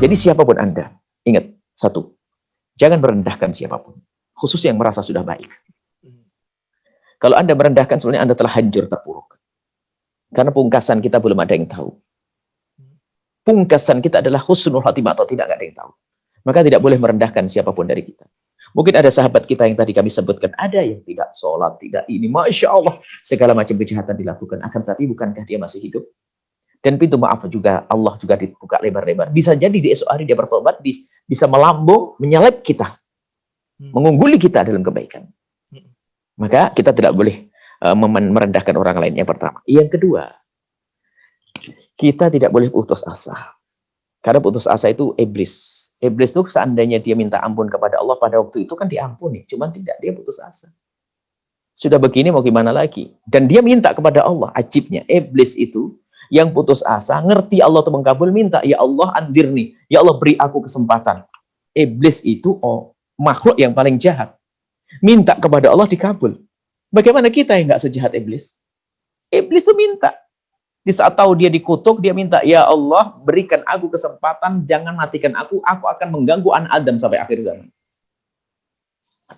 Jadi siapapun Anda, ingat satu, jangan merendahkan siapapun, khusus yang merasa sudah baik. Kalau Anda merendahkan, sebenarnya Anda telah hancur terpuruk. Karena pungkasan kita belum ada yang tahu. Pungkasan kita adalah husnul khatimah atau tidak, nggak ada yang tahu. Maka tidak boleh merendahkan siapapun dari kita. Mungkin ada sahabat kita yang tadi kami sebutkan, ada yang tidak sholat, tidak ini, Masya Allah, segala macam kejahatan dilakukan. Akan tapi bukankah dia masih hidup? Dan pintu maaf juga, Allah juga dibuka lebar-lebar. Bisa jadi di esok hari dia bertobat, bisa melambung, menyalip kita. Mengungguli kita dalam kebaikan. Maka kita tidak boleh merendahkan orang lain, yang pertama. Yang kedua, kita tidak boleh putus asa. Karena putus asa itu iblis. Iblis itu seandainya dia minta ampun kepada Allah pada waktu itu kan diampuni. Cuman tidak, dia putus asa. Sudah begini mau gimana lagi? Dan dia minta kepada Allah. Ajibnya, iblis itu yang putus asa, ngerti Allah itu mengkabul, minta, ya Allah andirni, ya Allah beri aku kesempatan. Iblis itu makhluk yang paling jahat. Minta kepada Allah dikabul. Bagaimana kita yang nggak sejahat iblis? Iblis itu minta. Di saat tahu dia dikutuk, dia minta, ya Allah berikan aku kesempatan, jangan matikan aku akan mengganggu anak Adam sampai akhir zaman.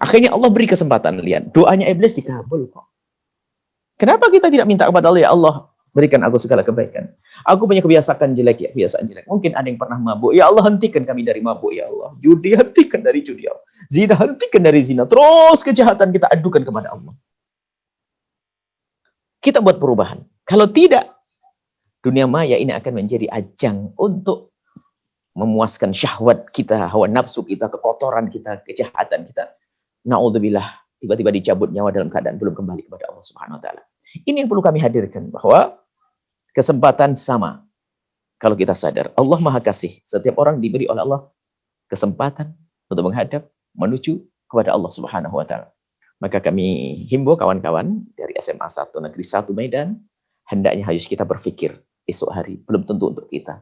Akhirnya Allah beri kesempatan, lihat. Doanya iblis dikabul kok. Kenapa kita tidak minta kepada Allah, ya Allah berikan aku segala kebaikan. Aku punya kebiasaan jelek, ya kebiasaan jelek. Mungkin ada yang pernah mabuk, ya Allah hentikan kami dari mabuk, ya Allah. Judi hentikan dari judi, ya Allah. Zina hentikan dari zina. Terus kejahatan kita adukan kepada Allah. Kita buat perubahan. Kalau tidak, dunia maya ini akan menjadi ajang untuk memuaskan syahwat kita, hawa nafsu kita, kekotoran kita, kejahatan kita. Na'udzubillah, tiba-tiba dicabut nyawa dalam keadaan belum kembali kepada Allah Subhanahu wa taala. Ini yang perlu kami hadirkan, bahwa kesempatan sama. Kalau kita sadar, Allah Maha Kasih. Setiap orang diberi oleh Allah kesempatan untuk menghadap, menuju kepada Allah Subhanahu wa taala. Maka kami himbau kawan-kawan dari SMA 1 Negeri 1 Medan, hendaknya harus kita berpikir, esok hari belum tentu untuk kita.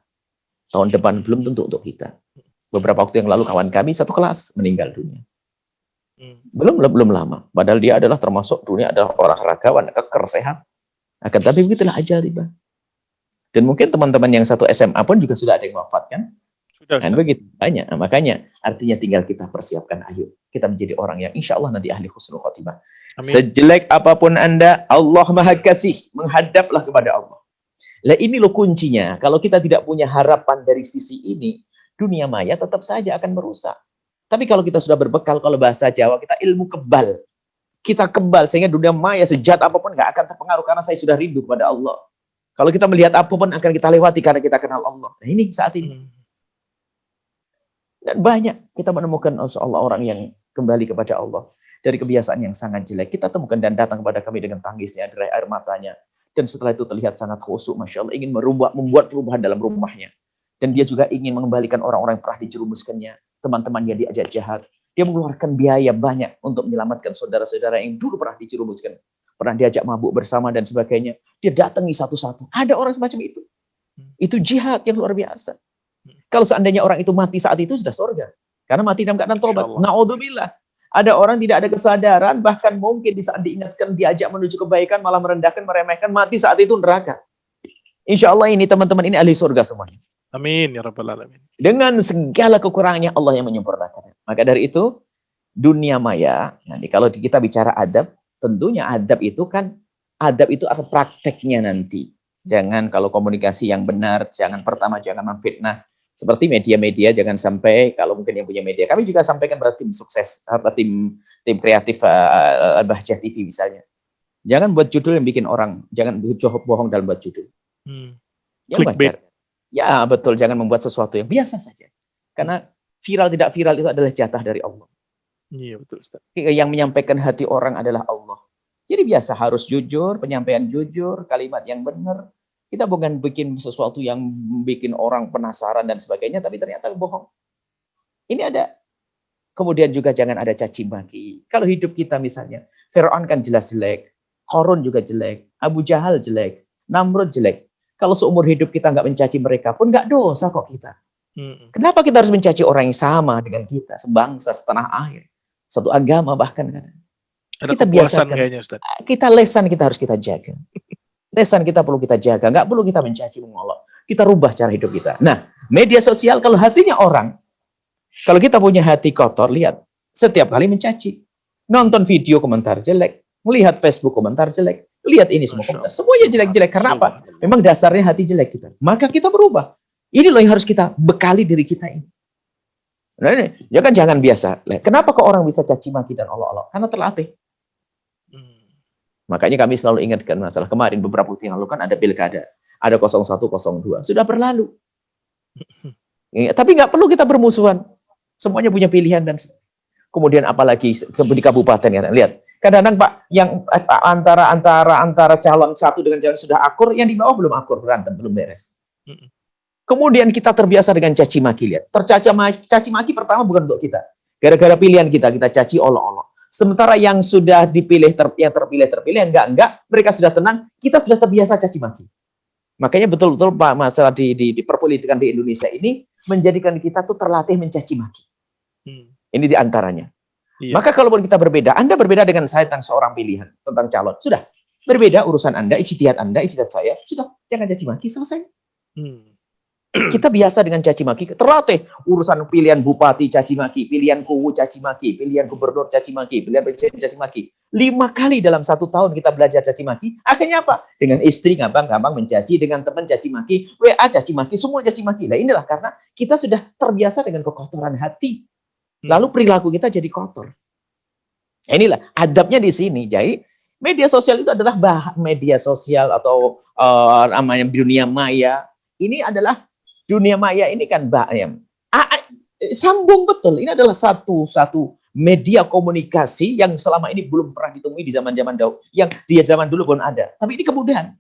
Tahun depan belum tentu untuk kita. Beberapa waktu yang lalu kawan kami satu kelas meninggal dunia. Belum lama. Padahal dia adalah termasuk dunia adalah olahragawan, keker, sehat. Akan tapi begitulah ajal tiba. Dan mungkin teman-teman yang satu SMA pun juga sudah ada yang wafat kan? Dan begitu banyak. Nah, makanya artinya tinggal kita persiapkan, ayo kita menjadi orang yang insya Allah nanti ahli husnul khotimah. Sejelek apapun Anda, Allah Maha Kasih, menghadaplah kepada Allah. Lah ini loh kuncinya. Kalau kita tidak punya harapan dari sisi ini, dunia maya tetap saja akan merusak. Tapi kalau kita sudah berbekal, kalau bahasa Jawa kita ilmu kebal. Kita kebal sehingga dunia maya sejahat apapun nggak akan terpengaruh karena saya sudah rindu kepada Allah. Kalau kita melihat apapun akan kita lewati karena kita kenal Allah. Nah ini saat ini. Dan banyak kita menemukan Allah orang yang kembali kepada Allah dari kebiasaan yang sangat jelek. Kita temukan dan datang kepada kami dengan tangisnya, derai air matanya. Dan setelah itu terlihat sangat khusyuk, Masya Allah, ingin membuat perubahan dalam rumahnya. Dan dia juga ingin mengembalikan orang-orang yang pernah dijerumuskannya, teman-temannya diajak jahat. Dia mengeluarkan biaya banyak untuk menyelamatkan saudara-saudara yang dulu pernah dijerumuskan, pernah diajak mabuk bersama dan sebagainya. Dia datangi satu-satu. Ada orang semacam itu. Itu jihad yang luar biasa. Kalau seandainya orang itu mati saat itu sudah surga. Karena mati dalam keadaan tobat. Na'udzubillah. Ada orang tidak ada kesadaran, bahkan mungkin di saat diingatkan, diajak menuju kebaikan, malah merendahkan, meremehkan, mati saat itu neraka. Insya Allah ini teman-teman ini ahli surga semuanya. Amin ya rabbal alamin. Dengan segala kekurangannya Allah yang menyempurnakan. Maka dari itu dunia maya. Nanti kalau kita bicara adab, tentunya adab itu kan ada prakteknya nanti. Jangan kalau komunikasi yang benar, jangan pertama jangan memfitnah. Seperti media-media jangan sampai kalau mungkin yang punya media. Kami juga sampaikan pada tim sukses, tim kreatif Al-Bahjah TV misalnya. Jangan buat judul yang bikin orang, jangan bohong dalam buat judul. Yang wajar. Ya betul, jangan membuat sesuatu yang biasa saja. Karena viral tidak viral itu adalah jatah dari Allah. Iya betul Ustaz. Yang menyampaikan hati orang adalah Allah. Jadi biasa harus jujur, penyampaian jujur, kalimat yang benar. Kita bukan bikin sesuatu yang bikin orang penasaran dan sebagainya, tapi ternyata bohong. Ini ada. Kemudian juga jangan ada caci maki. Kalau hidup kita misalnya, Fir'aun kan jelas jelek, Qarun juga jelek, Abu Jahal jelek, Namrud jelek. Kalau seumur hidup kita nggak mencaci mereka pun nggak dosa kok kita. Kenapa kita harus mencaci orang yang sama dengan kita, sebangsa, setanah air, satu agama bahkan kan? Ada Kita biasakan. kayaknya, Ustaz. Kita lesan kita harus kita jaga. Lesan kita perlu kita jaga, nggak perlu kita mencaci mengolok. Kita rubah cara hidup kita. Nah, Media sosial kalau hatinya orang, kalau kita punya hati kotor, lihat, setiap kali mencaci. Nonton video komentar jelek, melihat Facebook komentar jelek, lihat ini semua Masya komentar, Allah. semuanya jelek-jelek. Karena apa? Subhanallah. Memang dasarnya hati jelek kita. Maka kita berubah. Ini loh yang harus kita bekali diri kita ini. Nah ini, ya kan jangan biasa. Kenapa kok orang bisa caci maki dan olok-olok? Karena terlatih. Hmm. Makanya kami selalu ingatkan masalah kemarin beberapa waktu yang lalu kan ada pilkada, ada 01, 02, sudah berlalu. Ya, tapi nggak perlu kita bermusuhan. Semuanya punya pilihan dan kemudian apalagi di kabupaten ya. Lihat, kadang-kadang Pak yang antara calon satu dengan calon sudah akur, yang di bawah belum akur, berantem, belum beres. Kemudian kita terbiasa dengan caci maki, lihat. Caci maki pertama bukan untuk kita. Gara-gara pilihan kita caci olok-olok. Sementara yang sudah dipilih, yang terpilih, enggak, mereka sudah tenang, kita sudah terbiasa caci maki. Makanya betul-betul Pak, masalah di perpolitikan di Indonesia ini menjadikan kita tuh terlatih mencaci maki. Ini diantaranya. Iya. Maka kalaupun kita berbeda, Anda berbeda dengan saya tentang seorang pilihan, tentang calon, sudah. Berbeda urusan Anda, ijtihad saya, sudah. Jangan caci maki, selesai. Kita biasa dengan caci maki, terlatih urusan pilihan bupati caci maki, pilihan kuwu caci maki, pilihan gubernur caci maki, pilihan presiden caci maki. 5 kali dalam 1 tahun kita belajar caci maki. Akhirnya apa? Dengan istri gampang mencaci, dengan teman caci maki, WA caci maki, semua caci maki. Nah inilah karena kita sudah terbiasa dengan kekotoran hati. Lalu perilaku kita jadi kotor. Inilah adabnya di sini. Jadi media sosial itu adalah media sosial atau namanya dunia maya. Ini adalah dunia maya ini kan sambung betul. Ini adalah satu media komunikasi yang selama ini belum pernah ditemui di zaman-zaman dahulu. Yang di zaman dulu pun ada. Tapi ini kemudahan.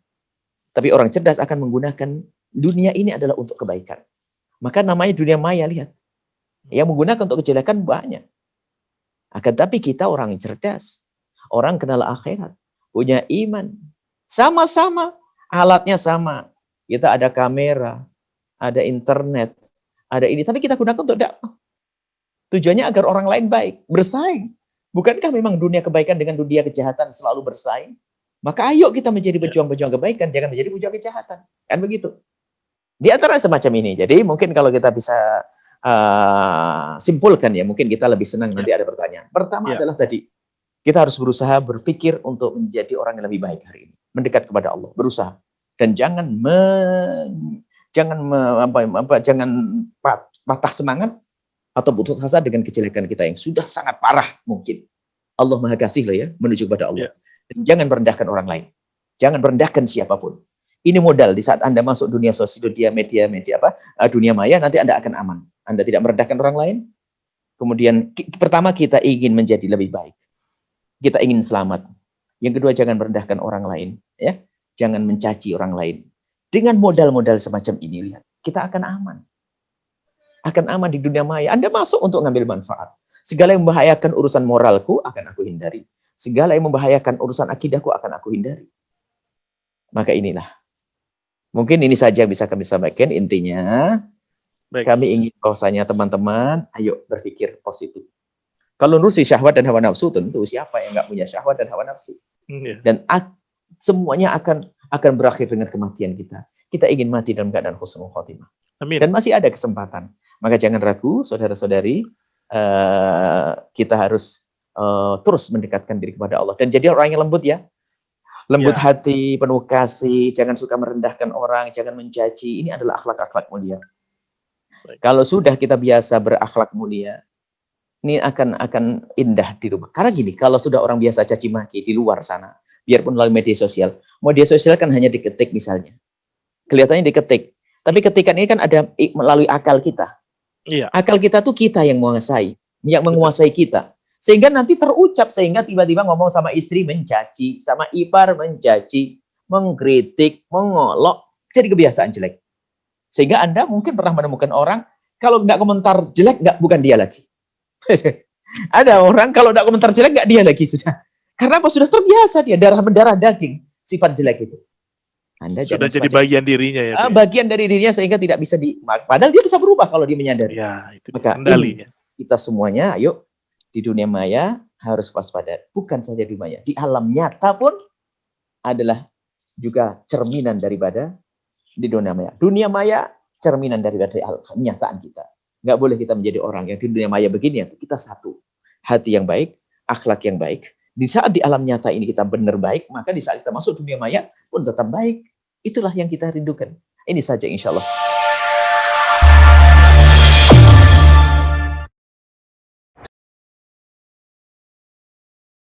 Tapi orang cerdas akan menggunakan dunia ini adalah untuk kebaikan. Maka namanya dunia maya, lihat. Yang menggunakan untuk kejelekan banyak. Akan tapi kita orang cerdas. Orang kenal akhirat. Punya iman. Sama-sama. Alatnya sama. Kita ada kamera. Ada internet, ada ini, tapi kita gunakan untuk dakwah. Tujuannya agar orang lain baik, bersaing. Bukankah memang dunia kebaikan dengan dunia kejahatan selalu bersaing? Maka ayo kita menjadi pejuang-pejuang kebaikan, jangan menjadi pejuang kejahatan. Kan begitu. Di antara semacam ini. Jadi mungkin kalau kita bisa simpulkan ya, mungkin kita lebih senang nanti ada pertanyaan. Pertama adalah tadi, kita harus berusaha berpikir untuk menjadi orang yang lebih baik hari ini. Mendekat kepada Allah, berusaha. Dan jangan jangan patah semangat atau putus asa dengan kejelekan kita yang sudah sangat parah mungkin. Allah Maha Kasih loh ya, menuju kepada Allah. Dan jangan merendahkan orang lain. Jangan merendahkan siapapun. Ini modal di saat Anda masuk dunia sosial, dunia maya, nanti Anda akan aman. Anda tidak merendahkan orang lain. Kemudian pertama kita ingin menjadi lebih baik. Kita ingin selamat. Yang kedua jangan merendahkan orang lain, ya. Jangan mencaci orang lain. Dengan modal-modal semacam ini, lihat, kita akan aman. Akan aman di dunia maya. Anda masuk untuk mengambil manfaat. Segala yang membahayakan urusan moralku akan aku hindari. Segala yang membahayakan urusan akidahku akan aku hindari. Maka inilah. Mungkin ini saja yang bisa kami sampaikan. Intinya, kami ingin bahwasanya teman-teman, ayo berpikir positif. Kalau nurusi syahwat dan hawa nafsu, tentu siapa yang nggak punya syahwat dan hawa nafsu. Dan semuanya akan berakhir dengan kematian kita. Kita ingin mati dalam keadaan husnul khotimah. Amin. Dan masih ada kesempatan. Maka jangan ragu, saudara-saudari, kita harus terus mendekatkan diri kepada Allah. Dan jadi orang yang lembut ya. Lembut hati, penuh kasih, jangan suka merendahkan orang, jangan mencaci. Ini adalah akhlak-akhlak mulia. Kalau sudah kita biasa berakhlak mulia, ini akan indah di rumah. Karena gini, kalau sudah orang biasa caci maki di luar sana, biarpun melalui media sosial kan hanya diketik misalnya. Kelihatannya diketik. Tapi ketikan ini kan ada melalui akal kita. Iya. Akal kita tuh kita yang menguasai kita. Sehingga nanti terucap, sehingga tiba-tiba ngomong sama istri mencaci, sama ipar mencaci, mengkritik, mengolok, jadi kebiasaan jelek. Sehingga Anda mungkin pernah menemukan orang, kalau nggak komentar jelek, bukan dia lagi. Ada orang, kalau nggak komentar jelek, nggak dia lagi sudah. Karena apa? Sudah terbiasa dia, darah daging, sifat jelek itu. Anda sudah jadi bagian dirinya ya. Bagian dari dirinya sehingga tidak bisa padahal dia bisa berubah kalau dia menyadari. Ya, itu maka kendalinya. Kita semuanya, ayo di dunia maya harus waspada. Bukan saja di maya, di alam nyata pun adalah juga cerminan daripada di dunia maya. Dunia maya cerminan dari kenyataan kita. Nggak boleh kita menjadi orang yang di dunia maya begini, kita satu. Hati yang baik, akhlak yang baik. Di saat di alam nyata ini kita benar baik, maka di saat kita masuk dunia maya pun tetap baik. Itulah yang kita rindukan. Ini saja insya Allah.